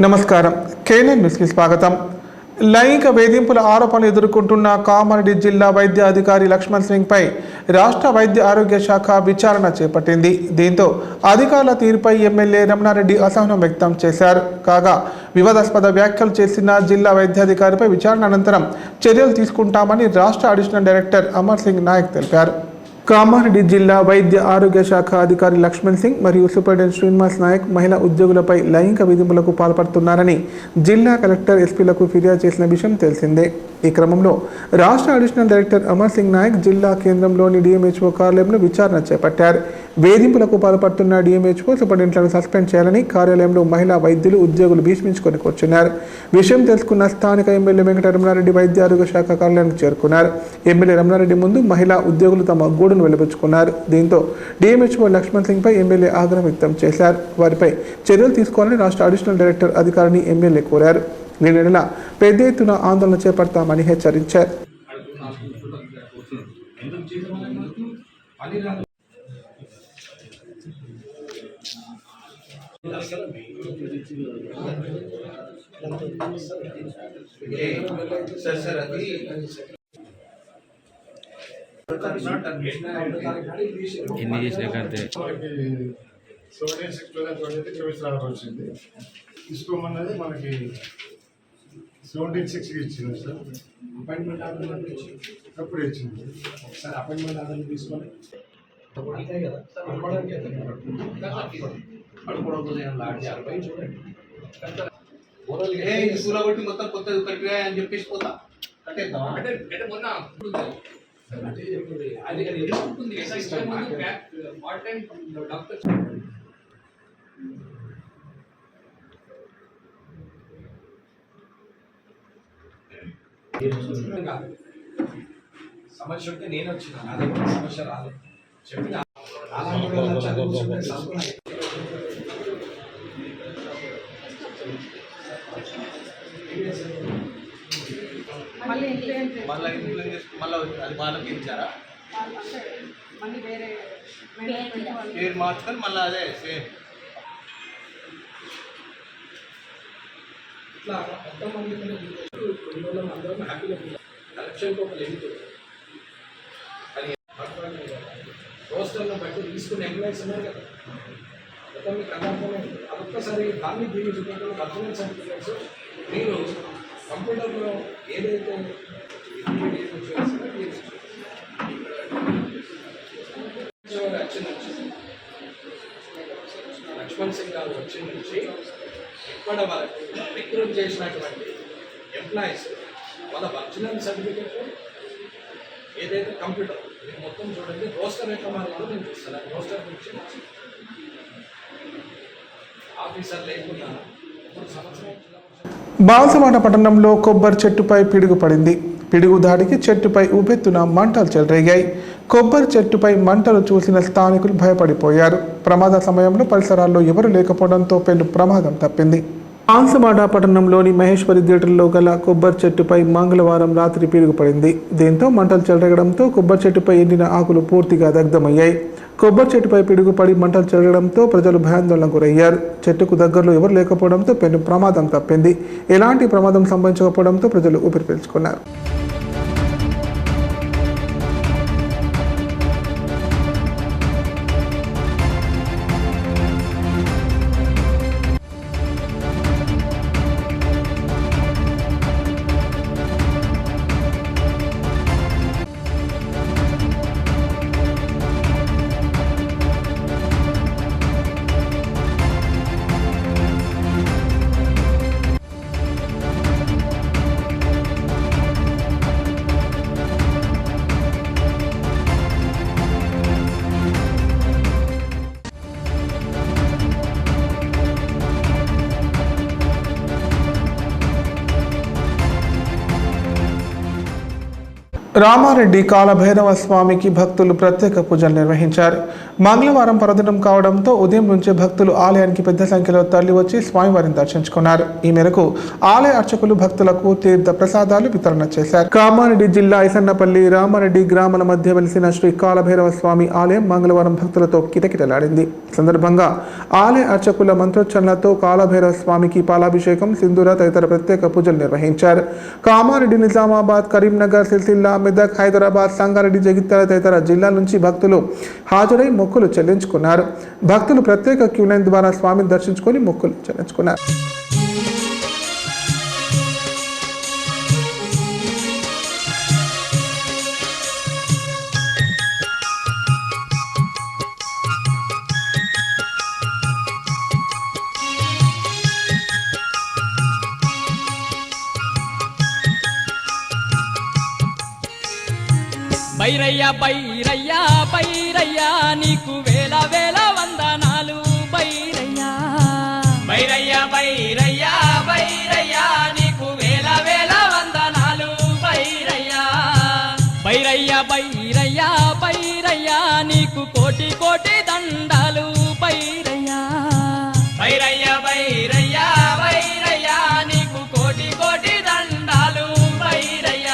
నమస్కారం. కేఎన్ఎన్ న్యూస్కి స్వాగతం. లైంగిక వేధింపుల ఆరోపణలు ఎదుర్కొంటున్న కామారెడ్డి జిల్లా వైద్య అధికారి లక్ష్మణ్ సింగ్పై రాష్ట్ర వైద్య ఆరోగ్య శాఖ విచారణ చేపట్టింది. దీంతో అధికారుల తీరుపై ఎమ్మెల్యే రమణారెడ్డి అసహనం వ్యక్తం చేశారు. కాగా వివాదాస్పద వ్యాఖ్యలు చేసిన జిల్లా వైద్యాధికారిపై విచారణ అనంతరం చర్యలు తీసుకుంటామని రాష్ట్ర అడిషనల్ డైరెక్టర్ అమర్ సింగ్ నాయక్ తెలిపారు. కామారెడ్డి జిల్లా వైద్య ఆరోగ్య శాఖ అధికారి లక్ష్మణ్ సింగ్ మరియు సూపరింటెండెంట్ శ్రీనివాస్ నాయక్ మహిళా ఉద్యోగులపై లైంగిక వేధింపులకు పాల్పడుతున్నారని జిల్లా కలెక్టర్ ఎస్పీలకు ఫిర్యాదు చేసిన విషయం తెలిసిందే. ఈ క్రమంలో రాష్ట్ర అడిషనల్ డైరెక్టర్ అమర్ సింగ్ నాయక్ జిల్లా కేంద్రంలోని డిఎంహెచ్ఓ కార్యాలయంలో విచారణ చేపట్టారు. వేధింపులకు పాల్పడుతున్న డిఎంహెచ్ఓ సూపరింటెండెంట్లను సస్పెండ్ చేయాలని కార్యాలయంలో మహిళా వైద్యులు ఉద్యోగులు భీష్మించుకొని కూర్చున్నారు. విషయం తెలుసుకున్న స్థానిక ఎమ్మెల్యే వెంకట రమణారెడ్డి వైద్య ఆరోగ్య శాఖ కార్యాలయానికి చేరుకున్నారు. ఎమ్మెల్యే రమణారెడ్డి ముందు మహిళా ఉద్యోగులు తమ గోడును వెలిపించుకున్నారు. దీంతో డిఎంహెచ్ఓ లక్ష్మణ్ సింగ్ పై ఎమ్మెల్యే ఆగ్రహం వ్యక్తం చేశారు. వారిపై చర్యలు తీసుకోవాలని రాష్ట్ర అడిషనల్ డైరెక్టర్ అధికారిని ఎమ్మెల్యే కోరారు. ఈ నెల పెద్ద ఎత్తున ఆందోళన చేపడతామని హెచ్చరించారు. ఎన్ని చేసినాకంటే వచ్చింది తీసుకోమన్నది మనకి 17/6 ఇచ్చింది సార్. అపాయింట్మెంట్ ఆర్డర్ అప్పుడు ఇచ్చింది సార్. అపాయింట్మెంట్ ఆర్డర్ తీసుకొని అంతే కదా చూడబట్టి మొత్తం కొత్తది కట్టిగా అని చెప్పేసి పోతా కట్టేద్దాం అంటే మొన్న అది ఎదుర్కొంటుంది పార్ట్ టైం డాక్టర్ సమస్య ఉంటే నేను వచ్చిన నా దగ్గర సమస్య రాలేదు చెప్పిన మళ్ళీ అది వాళ్ళకి ఇచ్చారా పేరు మార్చుకొని మళ్ళీ అదే సేమ్ ఇట్లా ఎంతమంది అందరం హ్యాపీగా కలెక్షన్కి ఒక లిమిట్ కానీ రోస్టర్లో బట్టి తీసుకునే ఎంప్లాయీస్ ఉన్నారు కదా, మొత్తం మీకు అర్థమవుతుంది. అదొక్కసారి దాన్ని దీన్ని చూపించిన పర్ఫార్మెన్స్ సర్టిఫికేట్స్ మీరు కంప్యూటర్లో ఏదైతే యాక్షన్ వచ్చింది లక్ష్మణ్ సింగ్ గారు వచ్చి నుంచి ఇప్పటి వరకు రిక్రూట్ చేసినటువంటి ఎంప్లాయీస్ వాళ్ళ ఒరిజినల్ సర్టిఫికేట్ ఏదైతే కంప్యూటర్ మీరు మొత్తం చూడండి. రోస్టర్ ఎట్లా మారిందో నేను చూస్తాను. రోస్టర్ నుంచి ఆఫీసర్ లేకుండా 3 సంవత్సరాలు బాల్సవాడ పట్టణంలో కొబ్బరి చెట్టుపై పిడుగు పడింది. పిడుగు దాడికి చెట్టుపై ఉపెత్తున మంటలు చెలరేగాయి. కొబ్బరి చెట్టుపై మంటలు చూసిన స్థానికులు భయపడిపోయారు. ప్రమాద సమయంలో పరిసరాల్లో ఎవరు లేకపోవడంతో పెను ప్రమాదం తప్పింది. బాల్సవాడ పట్టణంలోని మహేశ్వరి థియేటర్లో గల కొబ్బరి చెట్టుపై మంగళవారం రాత్రి పిడుగు పడింది. దీంతో మంటలు చెలరగడంతో కొబ్బరి చెట్టుపై ఎండిన ఆకులు పూర్తిగా దగ్ధమయ్యాయి. కొబ్బరి చెట్టుపై పిడుగుపడి మంటలు చెలరగడంతో ప్రజలు భయాందోళనకు గురయ్యారు. చెట్టుకు దగ్గరలో ఎవరు లేకపోవడంతో పెను ప్రమాదం తప్పింది. ఎలాంటి ప్రమాదం సంభవించకపోవడంతో ప్రజలు ఊపిరి పీల్చుకున్నారు. రామారెడ్డి కాలభైరవ స్వామికి భక్తులు ప్రత్యేక పూజలు నిర్వహించారు. మంగళవారం పర్వదినం కావడంతో ఉదయం నుంచే భక్తులు ఆలయానికి పెద్ద సంఖ్యలో తరలివచ్చి స్వామివారిని దర్శించుకున్నారు. ఈ మేరకు ఆలయ అర్చకులు భక్తులకు తీర్థ ప్రసాదాలు వితరణ చేశారు. కామారెడ్డి జిల్లా ఐసన్నపల్లి రామారెడ్డి గ్రామాల మధ్య వెలిసిన శ్రీ కాలభైరవ స్వామి ఆలయం మంగళవారం భక్తులతో కిటకిటలాడింది. ఈ సందర్భంగా ఆలయ అర్చకుల మంత్రోచ్చరణలతో కాలభైరవ స్వామికి పాలాభిషేకం, సింధూర తదితర ప్రత్యేక పూజలు నిర్వహించారు. కామారెడ్డి, నిజామాబాద్, కరీంనగర్, సిరిసిల్ల, మెదక్, హైదరాబాద్, సంగారెడ్డి, జగిత్యాల తదితర జిల్లాల నుంచి భక్తులు హాజరై మొక్కులు చెల్లించుకున్నారు. భక్తులు ప్రత్యేక క్యూ లైన్ ద్వారా స్వామిని దర్శించుకొని మొక్కులు చెల్లించుకున్నారు. బైరయ్య బైరయ్య బైరయ్య నీకు వేల వేల వందనాలు బైరయ్య. బైరయ్య బైరయ్య బైరయ్య నీకు వేల వేల వందనాలు బైరయ్య. బైరయ్య బైరయ్య బైరయ్య నీకు కోటి కోటి దండాలు బైరయ్య. బైరయ్య బైరయ్య బైరయ్య నీకు కోటి కోటి దండాలు బైరయ్య.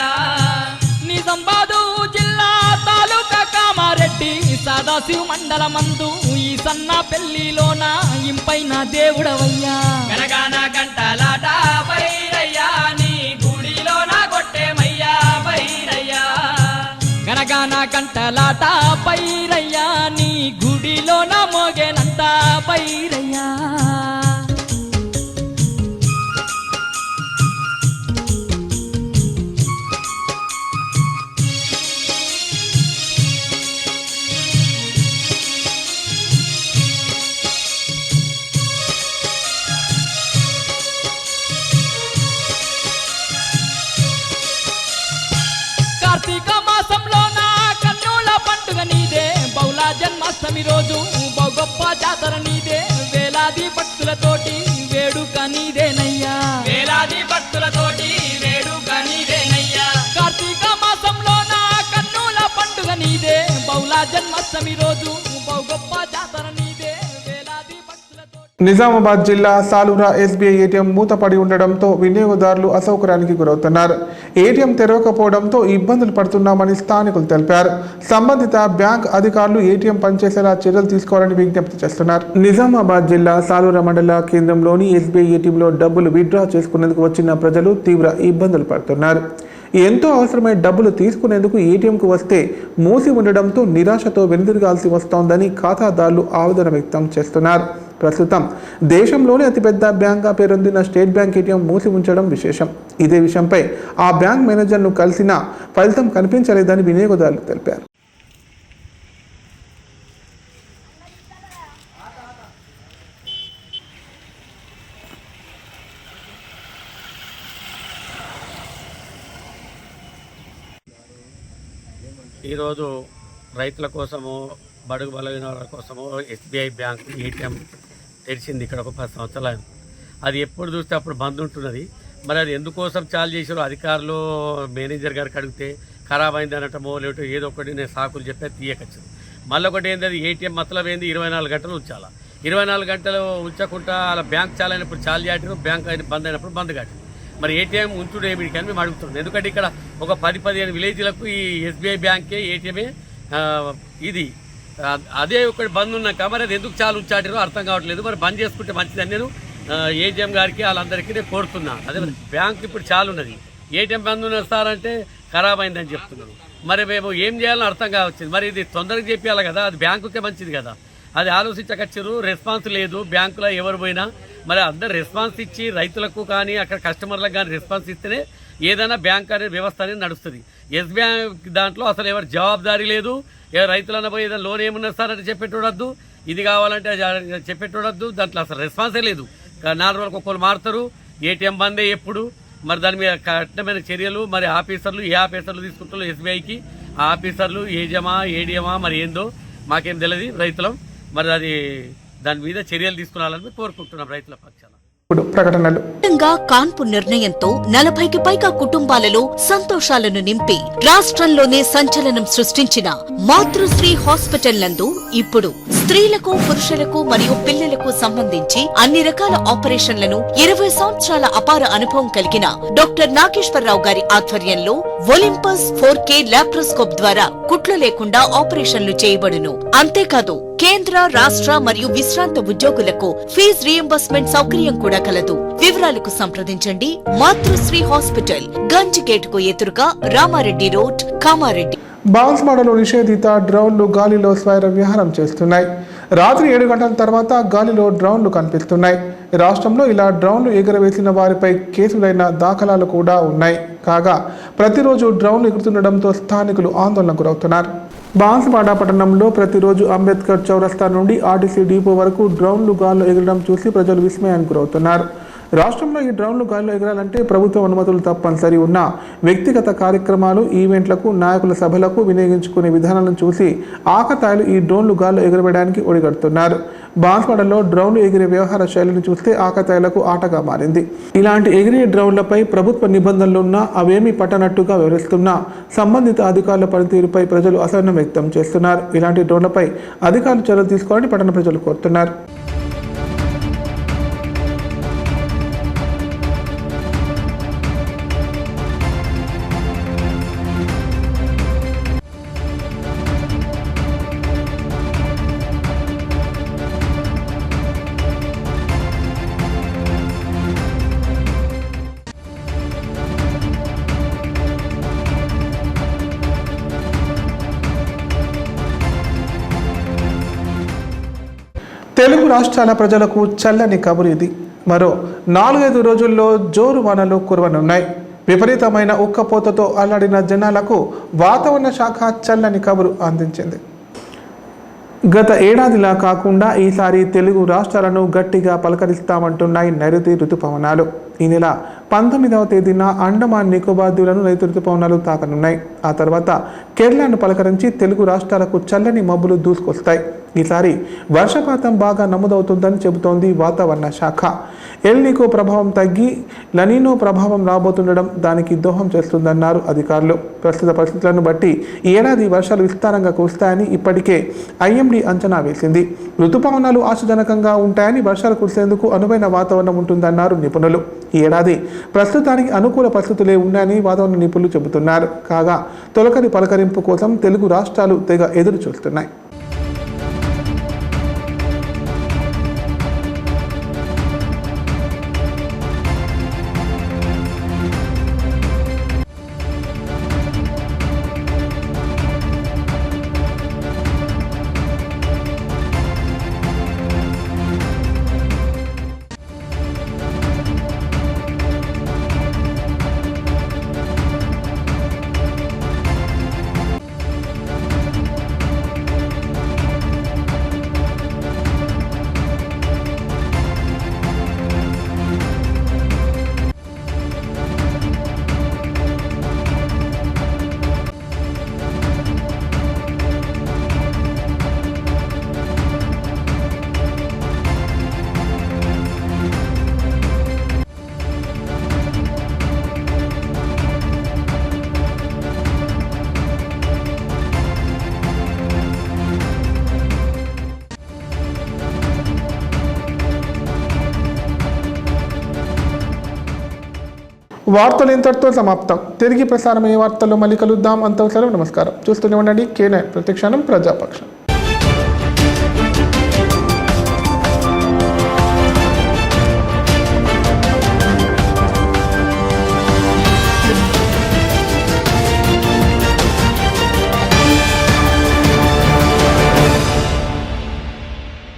నిజామాబాదు జిల్లా తాలూకా కామారెడ్డి సదాశివ మండలమందు ఈ సన్న పెళ్లిలోన ఇంపైన దేవుడవయ్యా. గనగాన గంటలాట బైరయ్య నీ గుడిలోన కొట్టేమయ్యా బైరయ్య. గనగాన గంటలాట బైరయ్య నీ గుడిలోన మోగేనంత బైరయ్య. కార్తీక మాసంలో నా కన్నుల పండుగ నీదే, బౌలా జన్మాష్టమి రోజు బహు గొప్ప జాతర నీదే. వేలాది భక్తులతోటి వేడుక నీదేనయ్యా. వేలాది భక్తులతోటి వేడుక నీదేనయ్యా. కార్తీక మాసంలో నా కన్నుల పండుగ నీదే, బౌలా జన్మాష్టమి రోజు బహు గొప్ప జాతర నీదే. వేలాది భక్తులతోటి. నిజామాబాద్ జిల్లా సాలూరా ఎస్బీఐ ఏటీఎం మూతపడి ఉండడంతో వినియోగదారులు అసౌకర్యానికి గురవుతున్నారు. ఏటీఎం తెరవకపోవడంతో ఇబ్బందులు పడుతున్నామని స్థానికులు తెలిపారు. సంబంధిత బ్యాంక్ అధికారులు ఏటీఎం పనిచేసేలా చర్యలు తీసుకోవాలని విజ్ఞప్తి చేస్తున్నారు. నిజామాబాద్ జిల్లా సాలూరా మండల కేంద్రంలోని ఎస్బీఐ ఏటీఎంలో డబ్బులు విత్డ్రా చేసుకునేందుకు వచ్చిన ప్రజలు తీవ్ర ఇబ్బందులు పడుతున్నారు. ఎంతో అవసరమైన డబ్బులు తీసుకునేందుకు ఏటీఎంకు వస్తే మూసి ఉండడంతో నిరాశతో వెనుదిరగాల్సి వస్తోందని ఖాతాదారులు ఆవేదన వ్యక్తం చేస్తున్నారు. ప్రస్తుతం దేశంలోనే అతిపెద్ద బ్యాంక్గా పేరొందిన స్టేట్ బ్యాంక్ ఏటీఎం మూసి ఉంచడం విశేషం. ఇదే విషయంపై ఆ బ్యాంక్ మేనేజర్ను కలిసినా ఫలితం కనిపించలేదని వినియోగదారులు తెలిపారు. ఈరోజు రైతుల కోసము, బడుగు బలైన వాళ్ళ కోసము ఎస్బీఐ బ్యాంక్ ఏటీఎం తెరిచింది ఇక్కడ ఒక 10 సంవత్సరాలు. అది ఎప్పుడు చూస్తే అప్పుడు బంద్ ఉంటున్నది. మరి అది ఎందుకోసం చాలు చేసారో అధికారులు మేనేజర్ గారికి అడిగితే ఖరాబ్ అయింది అనటమో లేకపోతే ఏదో ఒకటి నేను సాకులు చెప్పే తీయకచ్చు. మళ్ళీ ఒకటి ఏంది, అది ఏటీఎం మతలబ్ ఏంది 24 గంటలు ఉంచాలా. 24 గంటలు ఉంచకుండా అలా బ్యాంక్ చాలు అయినప్పుడు చాలు చేయటం, బ్యాంక్ బంద్ అయినప్పుడు బంద్ కాదు. మరి ఏటీఎం ఉంచుడు ఏమిటి అని మేము అడుగుతున్నాం. ఎందుకంటే ఇక్కడ ఒక 10-15 విలేజ్లకు ఈ ఎస్బీఐ బ్యాంకే ఏటీఎమే ఇది అదే ఒకటి బంద్ ఉన్నాక మరి అది ఎందుకు చాలు ఉంచాటిరో అర్థం కావట్లేదు. మరి బంద్ చేసుకుంటే మంచిదని నేను ఏటీఎం గారికి వాళ్ళందరికీ నేను కోరుతున్నాను. అదే బ్యాంక్ ఇప్పుడు చాలు ఉన్నది, ఏటీఎం బంద్ ఉన్న సార్ అంటే ఖరాబ్ అయిందని చెప్తున్నారు. మరి మేము ఏం చేయాలని అర్థం కావచ్చింది. మరి ఇది తొందరగా చెప్పాలి కదా, అది బ్యాంకుకే మంచిది కదా. అది ఆలోచించకచ్చారు, రెస్పాన్స్ లేదు బ్యాంకులో ఎవరు పోయినా. మరి అందరు రెస్పాన్స్ ఇచ్చి రైతులకు కానీ అక్కడ కస్టమర్లకు కానీ రెస్పాన్స్ ఇస్తేనే ఏదైనా బ్యాంక్ అనే వ్యవస్థ అనేది నడుస్తుంది. ఎస్ బ్యాంక్ దాంట్లో అసలు ఎవరు జవాబుదారీ లేదు. రైతులన్న పోయి ఏదైనా లోన్ ఏమున్నా సార్ అంటే చెప్పేటోడద్దు, ఇది కావాలంటే చెప్పేటోడద్దు. దాంట్లో అసలు రెస్పాన్సే లేదు. 4 రోజులకు ఒక్కరు మారుతారు, ఏటీఎం బందే ఎప్పుడు. మరి దాని మీద కఠినమైన చర్యలు మరి ఆఫీసర్లు ఏ ఆఫీసర్లు తీసుకుంటారో ఎస్బీఐకి ఆ ఆఫీసర్లు ఏజమా ఏడిఎమా మరి ఏందో మాకేం తెలియదు రైతులం. మరి అది దాని మీద చర్యలు తీసుకురావాలని కోరుకుంటున్నాం రైతుల పక్షాన. ఇప్పుడు ప్రకటనలు. కాన్పు నిర్ణయంతో 40కి పైగా కుటుంబాలలో సంతోషాలను నింపి రాష్ట్రంలోనే సంచలనం సృష్టించిన మాతృశ్రీ హాస్పిటల్ నందు ఇప్పుడు స్త్రీలకు, పురుషులకు మరియు పిల్లలకు సంబంధించి అన్ని రకాల ఆపరేషన్లను 20 సంవత్సరాల అపార అనుభవం కలిగిన డాక్టర్ నాగేశ్వరరావు గారి ఆధ్వర్యంలో ఒలింపస్ 4K లాప్రోస్కోప్ ద్వారా కుట్లు లేకుండా ఆపరేషన్లు చేయబడును. అంతేకాదు కేంద్ర, రాష్ట్ర మరియు విశ్రాంత ఉద్యోగులకు ఫీజు రియంబర్స్మెంట్ సౌకర్యం కూడా కలదు. వివరాలకు సంప్రదించండి. మాతృశ్రీ హాస్పిటల్, గంజ్ గేట్ కు ఎదురుగా, రామారెడ్డి రోడ్, కామారెడ్డి. బాన్స్వాడలో నిషేధిత డ్రోన్లు గాలిలో స్వైర విహారం చేస్తున్నాయి. రాత్రి 7 గంటల తర్వాత గాలిలో డ్రోన్లు కనిపిస్తున్నాయి. రాష్ట్రంలో ఇలా డ్రోన్లు ఎగురవేసిన వారిపై కేసులైన దాఖలాలు కూడా ఉన్నాయి. కాగా ప్రతిరోజు డ్రోన్లు ఎగురుతుండటంతో స్థానికులు ఆందోళనకు గురవుతున్నారు. బాన్స్వాడ పట్టణంలో ప్రతిరోజు అంబేద్కర్ చౌరస్తా నుండి ఆర్టీసీ డిపో వరకు డ్రోన్లు గాల్లో ఎగరడం చూసి ప్రజలు విస్మయానికి గురవుతున్నారు. రాష్ట్రంలో ఈ డ్రోన్లు గాల్లో ఎగరాలంటే ప్రభుత్వ అనుమతులు తప్పనిసరి ఉన్న వ్యక్తిగత కార్యక్రమాలు, ఈవెంట్లకు, నాయకుల సభలకు వినియోగించుకునే విధానాలను చూసి ఆకతాయిలు ఈ డ్రోన్లు గాల్లో ఎగరవేయడానికి ఒడిగడుతున్నారు. బాన్స్వాడలో డ్రోన్లు ఎగిరే వ్యవహార శైలిని చూస్తే ఆకతాయిలకు ఆటగా మారింది. ఇలాంటి ఎగిరే డ్రోన్లపై ప్రభుత్వ నిబంధనలున్నా అవేమీ పట్టనట్టుగా వివరిస్తున్నా సంబంధిత అధికారుల పనితీరుపై ప్రజలు అసహనం వ్యక్తం చేస్తున్నారు. ఇలాంటి డ్రోన్లపై అధికారులు చర్యలు తీసుకోవాలని పట్టణ ప్రజలు కోరుతున్నారు. తెలుగు రాష్ట్రాల ప్రజలకు చల్లని కబురు ఇది. మరో 4-5 రోజుల్లో జోరు వానలు కురవనున్నాయి. విపరీతమైన ఉక్కపోతతో అల్లాడిన జనాలకు వాతావరణ శాఖ చల్లని కబురు అందించింది. గత ఏడాదిలా కాకుండా ఈసారి తెలుగు రాష్ట్రాలను గట్టిగా పలకరిస్తామంటున్నాయి నైరుతి ఋతుపవనాలు. ఈ నెల 19వ తేదీన అండమాన్ నికోబార్ దీవులను నైరుతి ఋతుపవనాలు తాకనున్నాయి. ఆ తర్వాత కేరళను పలకరించి తెలుగు రాష్ట్రాలకు చల్లని మబ్బులు దూసుకొస్తాయి. ఈసారి వర్షపాతం బాగా నమోదవుతుందని చెబుతోంది వాతావరణ శాఖ. ఎల్ నికో ప్రభావం తగ్గి లనీనో ప్రభావం రాబోతుండడం దానికి దోహం చేస్తుందన్నారు అధికారులు. ప్రస్తుత పరిస్థితులను బట్టి ఈ ఏడాది వర్షాలు విస్తారంగా కురుస్తాయని ఇప్పటికే ఐఎండీ అంచనా వేసింది. ఋతుపవనాలు ఆశాజనకంగా ఉంటాయని, వర్షాలు కురిసేందుకు అనువైన వాతావరణం ఉంటుందన్నారు నిపుణులు. ఈ ఏడాది ప్రస్తుతానికి అనుకూల పరిస్థితులే ఉన్నాయని వాతావరణ నిపుణులు చెబుతున్నారు. కాగా తొలకరి పలకరింపు కోసం తెలుగు రాష్ట్రాలు తెగ ఎదురు చూస్తున్నాయి. వార్తలు ఇంతటితో సమాప్తం. తిరిగి ప్రసారమయ్యే వార్తల్లో మళ్ళీ కలుద్దాం. అంతవరకు నమస్కారం. చూస్తూనే ఉండండి K9 ప్రతిక్షణం ప్రజాపక్షం.